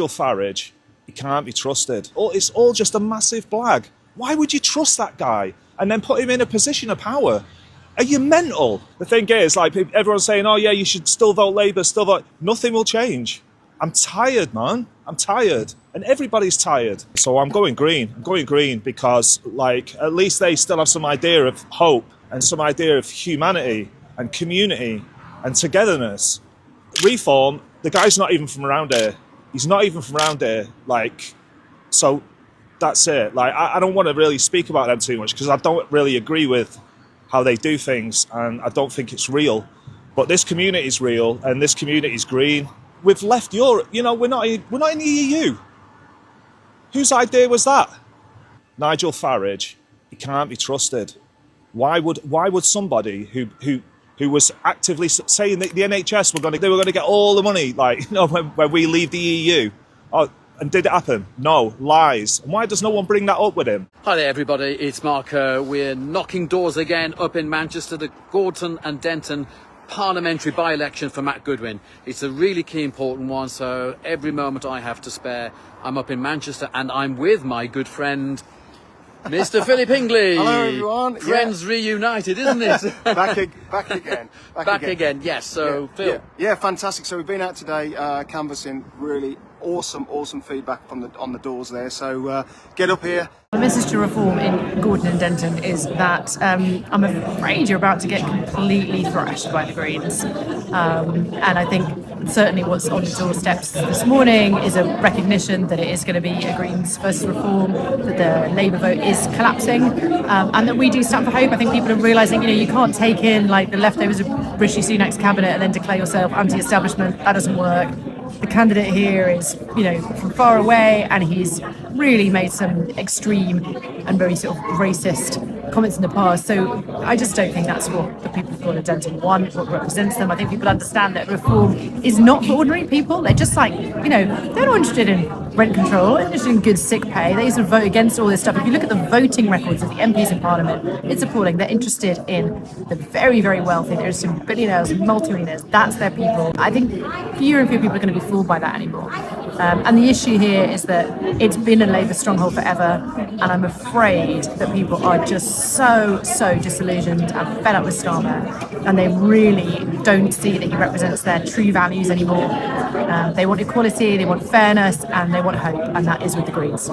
Farage, he can't be trusted. It's all just a massive blag. Why would you trust that guy and then put him in a position of power? Are you mental? The thing is, like, everyone's saying, oh yeah, you should still vote Labour, still vote. Nothing will change. I'm tired, man. I'm tired. And everybody's tired. So I'm going green. I'm going green because, like, at least they still have some idea of hope and some idea of humanity and community and togetherness. Reform, the guy's not even from around here. He's not even from around here. Like, so that's it. Like, I don't want to really speak about them too much because I don't really agree with how they do things and I don't think it's real. But this community is real and this community is green. We've left Europe. You know, we're not in the EU. Whose idea was that? Nigel Farage. He can't be trusted. Why would somebody who was actively saying that the NHS were going to get all the money, like, you know, when we leave the EU? Oh, and did it happen? No, lies. And why does no one bring that up with him? Hi there, everybody. It's Mark. We're knocking doors again up in Manchester, the Gorton and Denton parliamentary by-election for Matt Goodwin. It's a really key important one, so every moment I have to spare, I'm up in Manchester and I'm with my good friend Mr. Philip Hingley. Hello everyone. Friends reunited, isn't it? Back again. Back again. Yes. So Phil. Yeah, fantastic. So we've been out today canvassing really awesome feedback from on the doors there. So get up here. The message to reform in Gorton and Denton is that I'm afraid you're about to get completely thrashed by the Greens. And I think certainly what's on the doorsteps this morning is a recognition that it is going to be a Greens versus reform, that the Labour vote is collapsing, and that we do stand for hope. I think people are realising, you can't take in like the leftovers of Rishi Sunak's cabinet and then declare yourself anti-establishment. That doesn't work. The candidate here is, from far away, and he's really made some extreme and very sort of racist comments in the past. So I just don't think that's what the people of Gorton and Denton want, what represents them. I think people understand that reform is not for ordinary people. They're just like, they're not interested in rent control, they're interested in good sick pay. They sort of vote against all this stuff. If you look at the voting records of the MPs in Parliament, it's appalling. They're interested in the very, very wealthy. They're interested in billionaires, multimillionaires. That's their people. I think fewer and fewer people are going to be fooled by that anymore. And the issue here is that it's been a Labour stronghold forever, and I'm afraid that people are just so disillusioned and fed up with Starmer, and they really don't see that he represents their true values anymore. They want equality, they want fairness, and they want hope, and that is with the Greens.